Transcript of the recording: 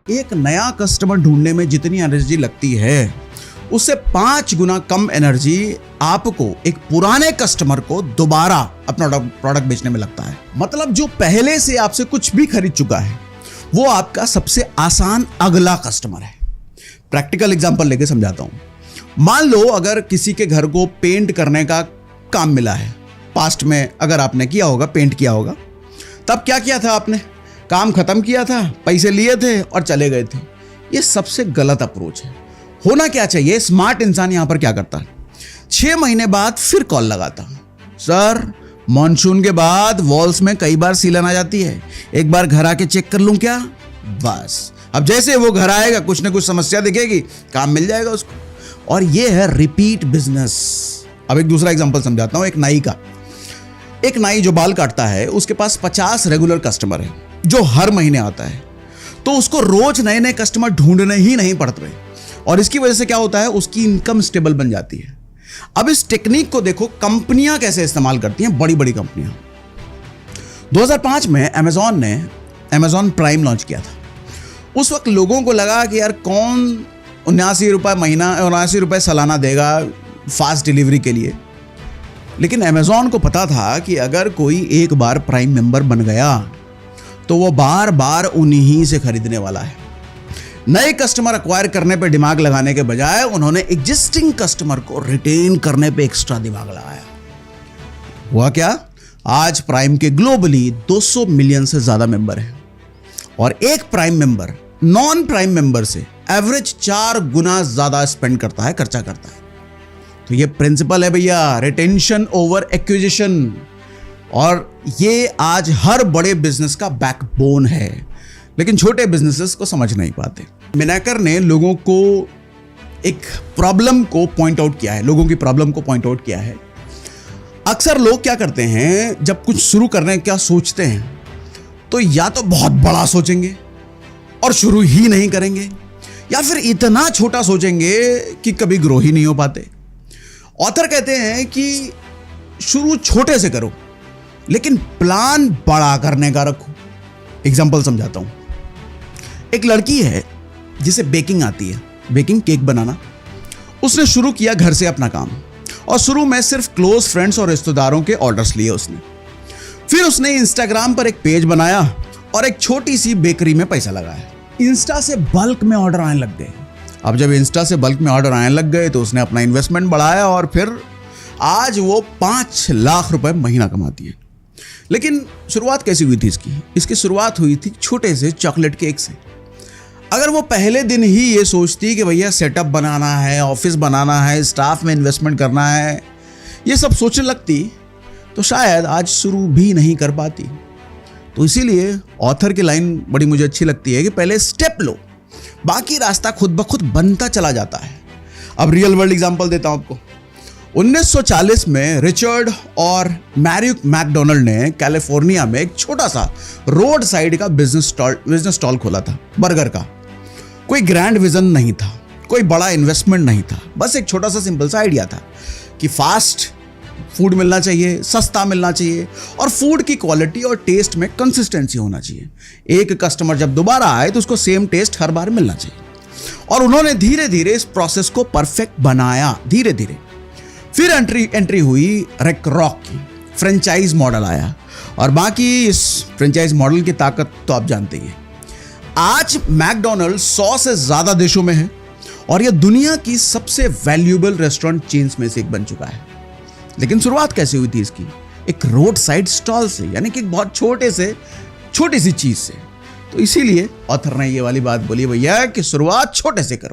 एक नया कस्टमर ढूंढने में जितनी एनर्जी लगती है उससे 5 गुना कम एनर्जी आपको एक पुराने कस्टमर को दोबारा अपना प्रोडक्ट बेचने में लगता है। मतलब जो पहले से आपसे कुछ भी खरीद चुका है वो आपका सबसे आसान अगला कस्टमर है। प्रैक्टिकल एग्जांपल लेके समझाता हूं। मान लो अगर किसी के घर को पेंट करने का काम मिला है, पास्ट में अगर आपने किया होगा, पेंट किया होगा, तब क्या किया था आपने? काम खत्म किया था, पैसे लिए थे और चले गए थे। ये सबसे गलत अप्रोच है। होना क्या चाहिए? स्मार्ट इंसान यहां पर क्या करता है, 6 महीने बाद फिर कॉल लगाता, सर मॉनसून के बाद वॉल्स में कई बार सीलन आ जाती है, एक बार घर आके चेक कर लूं क्या? बस अब जैसे वो घर आएगा कुछ ना कुछ समस्या दिखेगी, काम मिल जाएगा उसको। और ये है रिपीट बिजनेस। अब एक दूसरा एग्जांपल समझाता हूं। एक नाई जो बाल काटता है उसके पास 50 रेगुलर कस्टमर है जो हर महीने आता है, तो उसको रोज नए नए कस्टमर ढूंढने ही नहीं पड़ते और इसकी वजह से क्या होता है, उसकी इनकम स्टेबल बन जाती है। अब इस टेक्निक को देखो कंपनियां कैसे इस्तेमाल करती हैं, बड़ी बड़ी कंपनियां। 2005 में अमेजॉन ने अमेजॉन प्राइम लॉन्च किया था। उस वक्त लोगों को लगा कि यार कौन 79 रुपये महीना, 79 रुपये सालाना देगा फास्ट डिलीवरी के लिए। लेकिन अमेजॉन को पता था कि अगर कोई एक बार प्राइम मेंबर बन गया तो वो बार बार उन्हीं से खरीदने वाला है। नए कस्टमर अक्वायर करने पे दिमाग लगाने के बजाय उन्होंने एग्जिस्टिंग कस्टमर को रिटेन करने पे एक्स्ट्रा दिमाग लगाया। हुआ क्या? आज प्राइम के ग्लोबली 200 मिलियन से ज्यादा मेंबर हैं और एक prime member non prime member से एवरेज 4 गुना ज्यादा स्पेंड करता है, खर्चा करता है। तो ये प्रिंसिपल है भैया, रिटेंशन ओवर एक्विजिशन, और ये आज हर बड़े बिजनेस का बैकबोन है, लेकिन छोटे बिजनेसेस को समझ नहीं पाते। मिनाकर ने लोगों को एक प्रॉब्लम को पॉइंट आउट किया है, लोगों की प्रॉब्लम को पॉइंट आउट किया है। अक्सर लोग क्या करते हैं, जब कुछ शुरू करने का सोचते हैं तो या तो बहुत बड़ा सोचेंगे और शुरू ही नहीं करेंगे, या फिर इतना छोटा सोचेंगे कि कभी ग्रो ही नहीं हो पाते। ऑथर कहते हैं कि शुरू छोटे से करो लेकिन प्लान बड़ा करने का रखो। एग्जाम्पल समझाता हूं। एक लड़की है जिसे बेकिंग आती है, बेकिंग, केक बनाना। उसने शुरू किया घर से अपना काम और शुरू में सिर्फ क्लोज फ्रेंड्स और रिश्तेदारों के ऑर्डर्स लिए उसने। फिर उसने इंस्टाग्राम पर एक पेज बनाया और एक छोटी सी बेकरी में पैसा लगाया। इंस्टा से बल्क में ऑर्डर आने लग गए। अब जब इंस्टा से बल्क में ऑर्डर आने लग गए तो उसने अपना इन्वेस्टमेंट बढ़ाया और फिर आज वो 5 लाख रुपए महीना कमाती है। लेकिन शुरुआत कैसी हुई थी इसकी शुरुआत हुई थी छोटे से चॉकलेट केक से। अगर वो पहले दिन ही ये सोचती कि भैया सेटअप बनाना है, ऑफिस बनाना है, स्टाफ में इन्वेस्टमेंट करना है, ये सब सोचने लगती तो शायद आज शुरू भी नहीं कर पाती। तो इसीलिए ऑथर की लाइन बड़ी मुझे अच्छी लगती है कि पहले स्टेप लो, बाकी रास्ता खुद ब खुद बनता चला जाता है। अब रियल वर्ल्ड एग्जांपल देता हूं आपको। 1940 में रिचर्ड और मैरी मैकडोनल्ड ने कैलिफोर्निया में एक छोटा सा रोड साइड का बिजनेस स्टॉल खोला था, बर्गर का। कोई ग्रैंड विजन नहीं था, कोई बड़ा इन्वेस्टमेंट नहीं था, बस एक छोटा सा सिंपल सा आइडिया था कि फास्ट फूड मिलना चाहिए, सस्ता मिलना चाहिए और फूड की क्वालिटी और टेस्ट में कंसिस्टेंसी होना चाहिए। एक कस्टमर जब दोबारा आए तो उसको सेम टेस्ट हर बार मिलना चाहिए। और उन्होंने धीरे धीरे इस प्रोसेस को परफेक्ट बनाया, धीरे धीरे। फिर एंट्री हुई रेक रॉक की, फ्रेंचाइज मॉडल आया और बाकी इस फ्रेंचाइज मॉडल की ताकत तो आप जानते ही हैं। आज मैकडोनल्ड 100 से ज्यादा देशों में है और यह दुनिया की सबसे वैल्यूएबल रेस्टोरेंट चेन्स में से एक बन चुका है। लेकिन शुरुआत कैसे हुई थी इसकी? एक रोड साइड स्टॉल से, यानी कि बहुत छोटी सी चीज से। तो इसीलिए ऑथर ने ये वाली बात बोली भैया कि शुरुआत छोटे से करो।